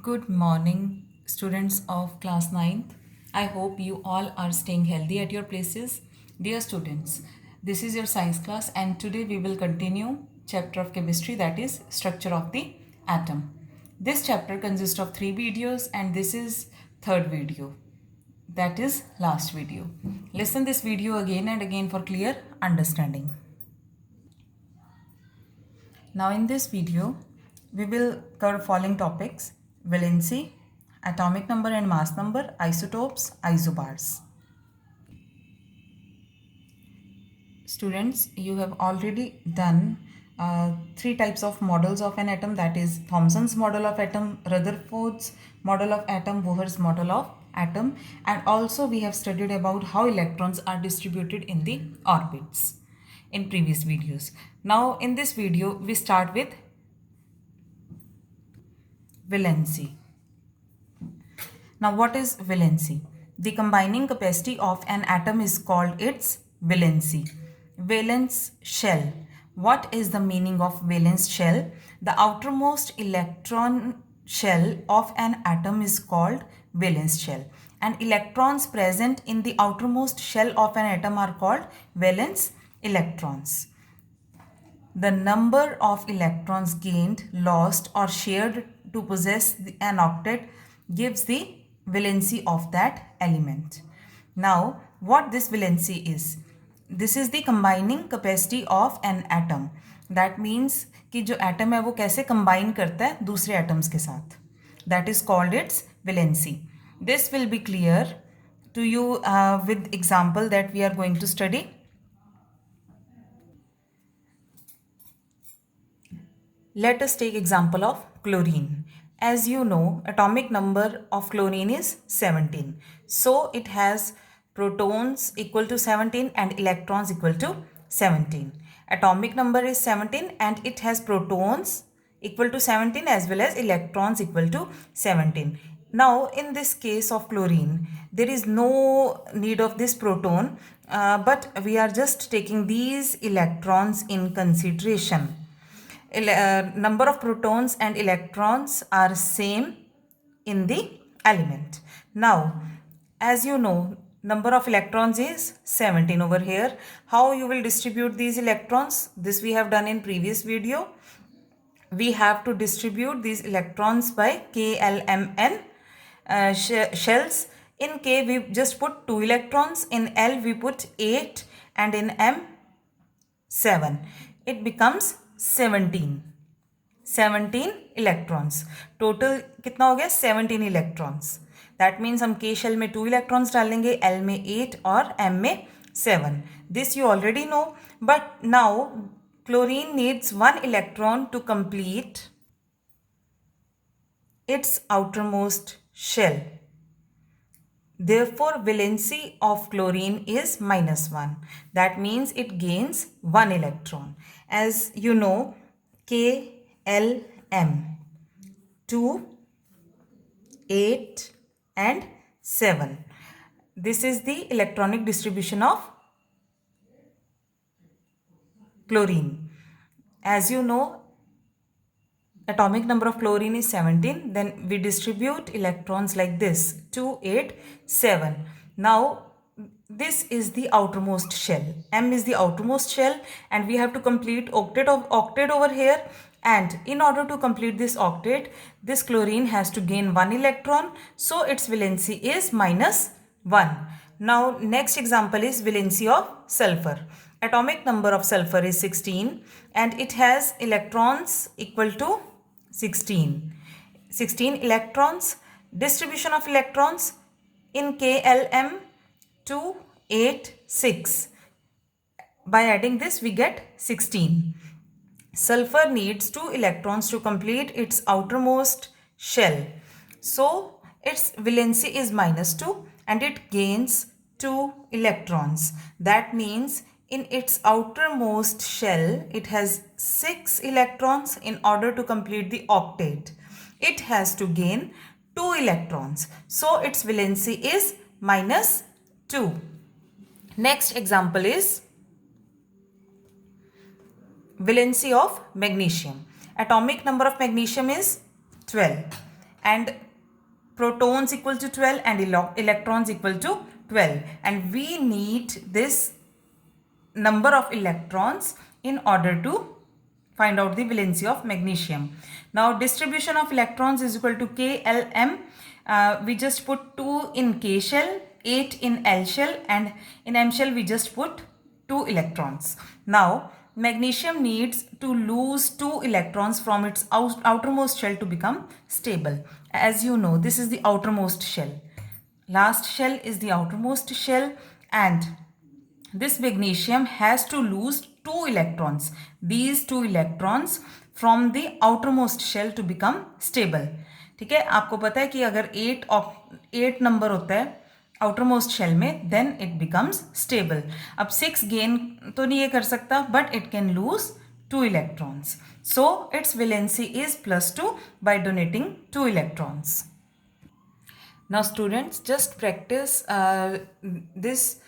Good morning, students of class 9th. I hope you all are staying healthy at your places. Dear students, this is your science class and today we will continue chapter of chemistry, that is structure of the atom. This chapter consists of 3 videos and this is third video, that is last video. Listen this video again and again for clear understanding. Now in this video, we will cover following topics: valency, atomic number and mass number, isotopes, isobars. Students, you have already done three types of models of an atom, that is Thomson's model of atom, Rutherford's model of atom, Bohr's model of atom, and also we have studied about how electrons are distributed in the orbits in previous videos. Now in this video we start with valency. Now what is valency? The combining capacity of an atom is called its valency. Valence shell. What is the meaning of valence shell? The outermost electron shell of an atom is called valence shell, and electrons present in the outermost shell of an atom are called valence electrons. The number of electrons gained, lost or shared to possess an octet gives the valency of that element. Now, what this valency is? This is the combining capacity of an atom. That means कि जो atom है वो कैसे combine करता है दूसरे atoms के साथ. That is called its valency. This will be clear to you with example that we are going to study. Let us take example of chlorine. As you know, atomic number of chlorine is 17. So it has protons equal to 17 and electrons equal to 17. Atomic number is 17 and it has protons equal to 17 as well as electrons equal to 17. Now in this case of chlorine, there is no need of this proton, but we are just taking these electrons in consideration. Number of protons and electrons are same in the element. Now, as you know, number of electrons is 17 over here. How you will distribute these electrons? This we have done in previous video. We have to distribute these electrons by KLMN shells. In K we just put 2 electrons, in L we put 8 and in M 7. It becomes 17 electrons. Total कितना हो गया 17 electrons. That means हम के shell में 2 electrons डालेंगे, L में 8 और M में 7. This you already know, but now chlorine needs 1 electron to complete its outermost shell. Therefore, valency of chlorine is -1. That means it gains 1 electron. As you know, KLM 2, 8 and 7. This is the electronic distribution of chlorine. As you know, atomic number of chlorine is 17. Then we distribute electrons like this: 2, 8, 7. Now this is the outermost shell. M is the outermost shell and we have to complete octet over here. And in order to complete this octet, this chlorine has to gain 1 electron. So its valency is -1. Now next example is valency of sulfur. Atomic number of sulfur is 16 and it has electrons equal to 16 electrons. Distribution of electrons in KLM 2, 8, 6. By adding this we get 16. Sulfur needs 2 electrons to complete its outermost shell. So its valency is -2 and it gains 2 electrons. That means in its outermost shell, it has 6 electrons. In order to complete the octet, it has to gain 2 electrons. So its valency is -2. Next example is valency of magnesium. Atomic number of magnesium is 12 and protons equal to 12 and electrons equal to 12, and we need this number of electrons in order to find out the valency of magnesium. Now distribution of electrons is equal to KLM. We just put 2 in K shell, 8 in L shell, and in M shell we just put 2 electrons. Now magnesium needs to lose 2 electrons from its outermost shell to become stable. As you know, this is the outermost shell. Last shell is the outermost shell, and this magnesium has to lose 2 electrons, these 2 electrons from the outermost shell to become stable. ठीक है, आपको पता है कि अगर 8 number होता है outermost shell में, then it becomes stable. अब 6 gain तो नहीं ये कर सकता, but it can lose 2 electrons. So its valency is +2 by donating 2 electrons. Now students, just practice this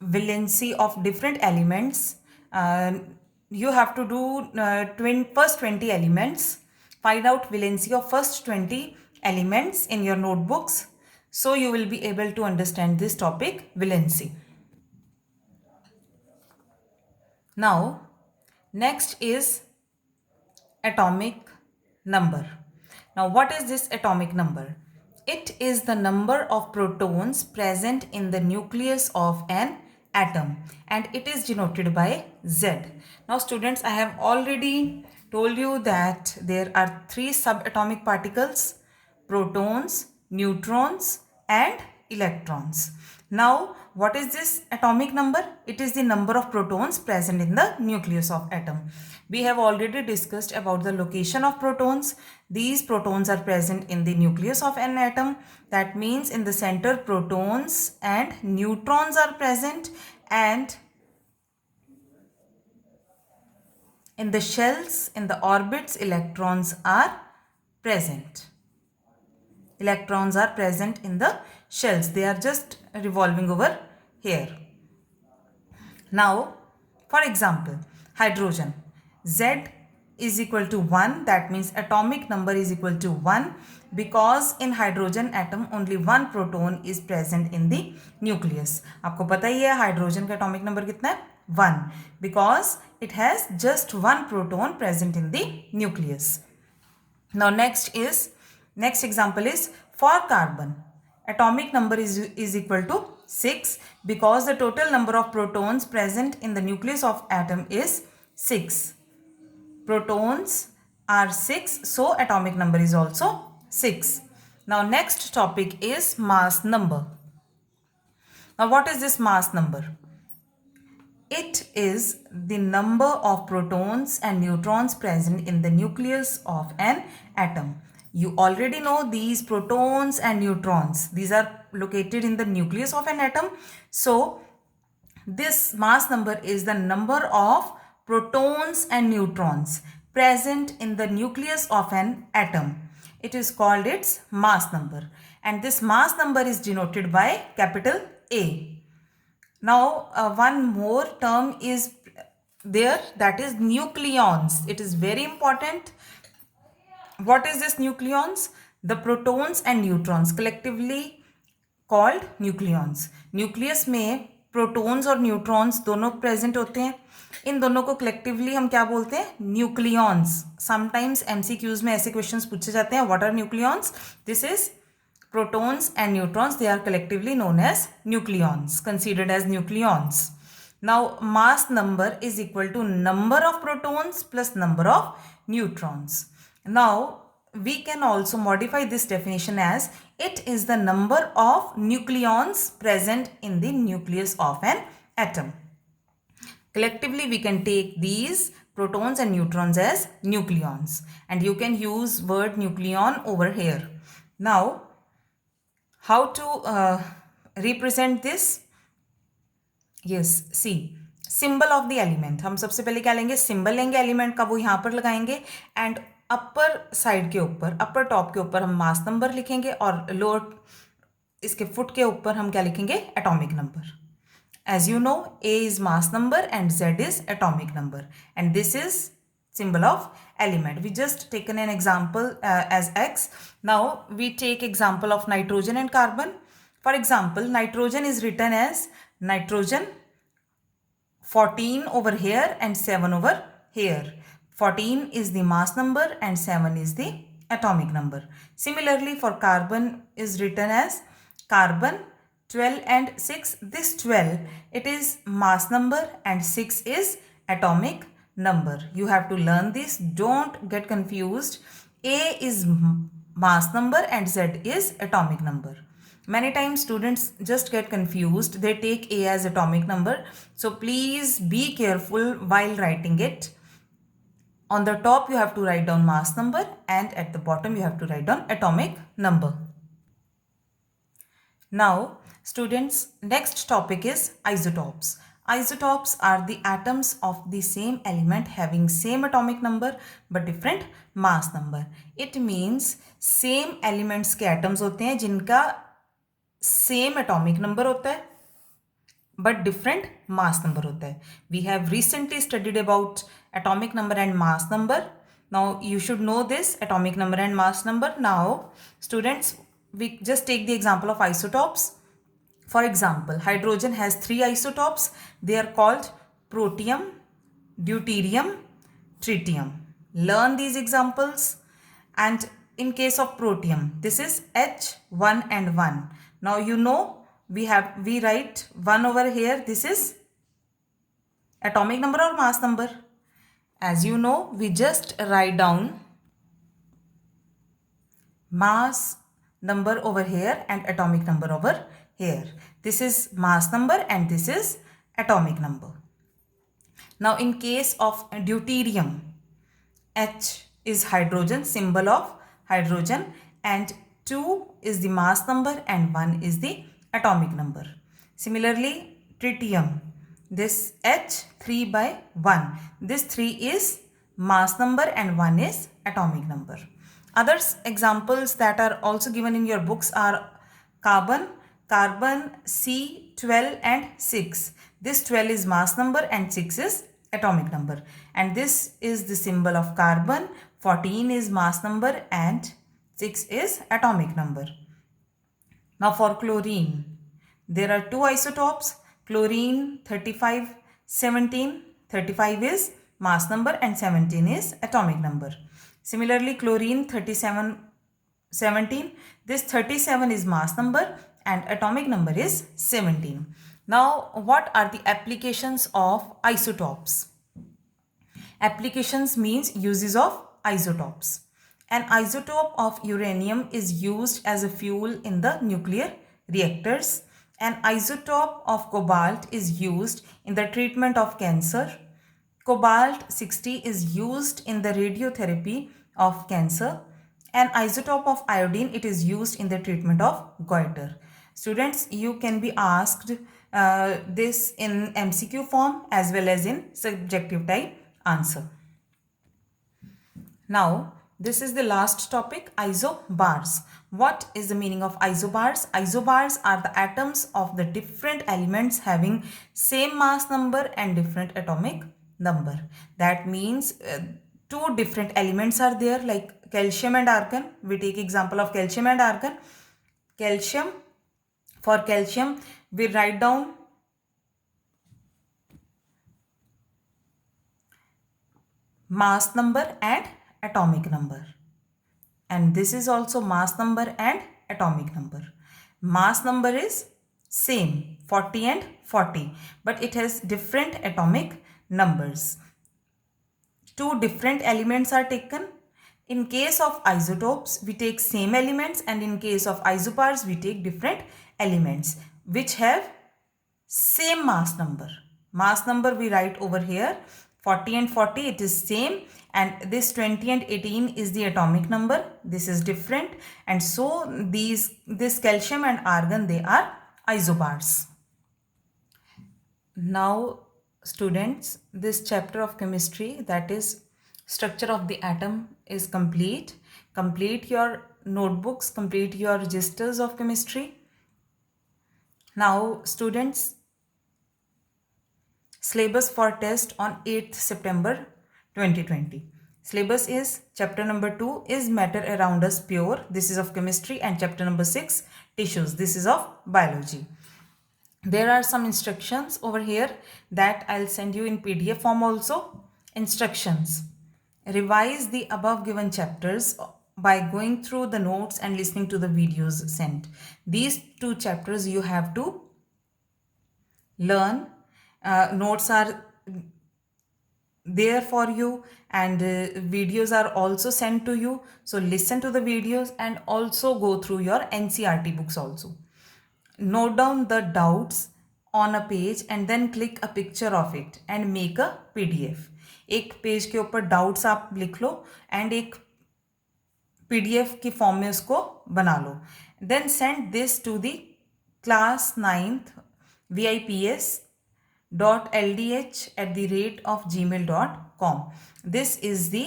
valency of different elements. You have to do first 20 elements. Find out valency of first 20 elements in your notebooks, so you will be able to understand this topic, valency. Now next is atomic number. Now what is this atomic number? It is the number of protons present in the nucleus of an atom, and it is denoted by Z. Now students, I have already told you that there are 3 subatomic particles: protons, neutrons and electrons. Now what is this atomic number? It is the number of protons present in the nucleus of atom. We have already discussed about the location of protons. These protons are present in the nucleus of an atom. That means in the center protons and neutrons are present, and in the shells, in the orbits, electrons are present. Electrons are present in the shells. They are just revolving over here. Now, for example, hydrogen. Z is equal to 1. That means atomic number is equal to 1, because in hydrogen atom only one proton is present in the nucleus. आपको पता ही है hydrogen का atomic number कितना है? 1, because it has just one proton present in the nucleus. Now next example is for carbon. Atomic number is equal to 6, because the total number of protons present in the nucleus of atom is 6. Protons are 6, so atomic number is also 6. Now next topic is mass number. Now what is this mass number? It is the number of protons and neutrons present in the nucleus of an atom. You already know these protons and neutrons. These are located in the nucleus of an atom. So this mass number is the number of protons and neutrons present in the nucleus of an atom. It is called its mass number, and this mass number is denoted by capital A. Now one more term is there, that is nucleons. It is very important. What is this nucleons? The protons and neutrons collectively called nucleons. Nucleus में protons और neutrons दोनों present होते हैं. इन दोनों को collectively हम क्या बोलते हैं? Nucleons. Sometimes MCQs में ऐसे questions पूछे जाते हैं. What are nucleons? This is protons and neutrons. They are collectively known as nucleons, considered as nucleons. Now mass number is equal to number of protons plus number of neutrons. Now we can also modify this definition as it is the number of nucleons present in the nucleus of an atom. Collectively we can take these protons and neutrons as nucleons, and you can use word nucleon over here. Now how to represent this? Yes, see, symbol of the element. हम सबसे पहले क्या लेंगे? symbol लेंगे element का, वो यहाँ पर लगाएंगे, and अपर साइड के ऊपर, अपर टॉप के ऊपर हम मास नंबर लिखेंगे, और लोअर इसके फुट के ऊपर हम क्या लिखेंगे? Atomic number. As you know, A is mass number and Z is atomic number, and this is symbol of element. We just taken an example as X. Now we take example of nitrogen and carbon. For example, nitrogen is written as nitrogen 14 over here and 7 over here. 14 is the mass number and 7 is the atomic number. Similarly, for carbon is written as carbon 12 and 6. This 12, it is mass number and 6 is atomic number. You have to learn this. Don't get confused. A is mass number and Z is atomic number. Many times students just get confused. They take A as atomic number. So please be careful while writing it. On the top you have to write down mass number and at the bottom you have to write down atomic number. Now students, next topic is isotopes. Isotopes are the atoms of the same element having same atomic number but different mass number. It means same elements के atoms होते हैं जिनका same atomic number होता है but different mass number होता है. We have recently studied about atomic number and mass number. Now you should know this atomic number and mass number. Now students, we just take the example of isotopes. For example, hydrogen has 3 isotopes. They are called protium, deuterium, tritium. Learn these examples. And in case of protium, this is H1 and 1. Now you know we write 1 over here. This is atomic number or mass number. As you know, we just write down mass number over here and atomic number over here. This is mass number and this is atomic number. Now in case of deuterium, H is hydrogen, symbol of hydrogen, and 2 is the mass number and 1 is the atomic number. Similarly, tritium, this H 3 by 1. This 3 is mass number and 1 is atomic number. Other examples that are also given in your books are carbon C12 and 6. This 12 is mass number and 6 is atomic number. And this is the symbol of carbon. 14 is mass number and 6 is atomic number. Now for chlorine, there are 2 isotopes. Chlorine 35, 17. 35 is mass number and 17 is atomic number. Similarly, chlorine 37, 17. This 37 is mass number and atomic number is 17. Now, what are the applications of isotopes? Applications means uses of isotopes. An isotope of uranium is used as a fuel in the nuclear reactors. An isotope of cobalt is used in the treatment of cancer. Cobalt 60 is used in the radiotherapy of cancer. An isotope of iodine, it is used in the treatment of goiter. Students, you can be asked this in MCQ form as well as in subjective type answer. Now, this is the last topic, isobars. What is the meaning of isobars? Isobars are the atoms of the different elements having same mass number and different atomic number. That means 2 different elements are there like calcium and argon. We take example of calcium and argon. Calcium, for calcium, we write down mass number and atomic number. And this is also mass number and atomic number. Mass number is same, 40 and 40, but it has different atomic numbers. 2 different elements are taken. In case of isotopes, we take same elements, and in case of isobars, we take different elements which have same mass number. Mass number we write over here, 40 and 40, it is same, and this 20 and 18 is the atomic number. This is different, and so this calcium and argon, they are isobars. Now students, this chapter of chemistry, that is structure of the atom, is complete. Complete your notebooks, complete your registers of chemistry. Now students, syllabus for test on 8th September 2020. Syllabus is chapter number 2 is matter around us pure. This is of chemistry, and chapter number 6 tissues. This is of biology. There are some instructions over here that I'll send you in PDF form also. Instructions. Revise the above given chapters by going through the notes and listening to the videos sent. These two chapters you have to learn. Notes are there for you, and videos are also sent to you. So listen to the videos and also go through your NCERT books also. Note down the doubts on a page and then click a picture of it and make a PDF. एक page के ऊपर doubts आप लिख लो and एक PDF की form में उसको बना लो. Then send this to the class 9th vips.ldh@gmail.com. This is the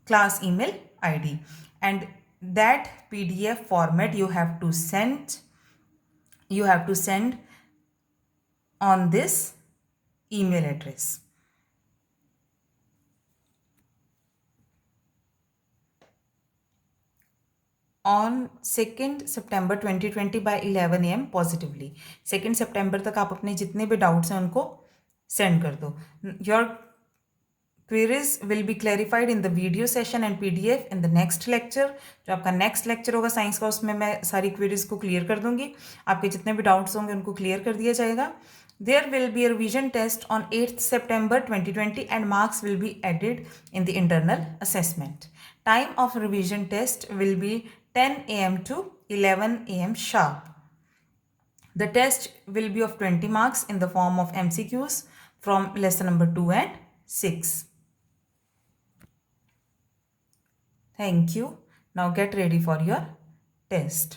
class email ID, and that PDF format you have to send on this email address. On 2nd September 2020 by 11 AM positively. 2nd September तक आप अपने जितने भी doubts हैं उनको send कर दो. Your queries will be clarified in the video session and PDF in the next lecture. जो आपका नेक्स्ट लेक्चर होगा साइंस का, उसमें मैं सारी क्वेरीज को क्लियर कर दूंगी. आपके जितने भी डाउट्स होंगे उनको क्लियर कर दिया जाएगा. There will be a revision test on 8th September 2020 and marks will be added in the internal assessment. Time of revision test will be 10 AM to 11 AM sharp. The test will be of 20 marks in the form of MCQs from lesson number 2 and 6. Thank you. Now get ready for your test.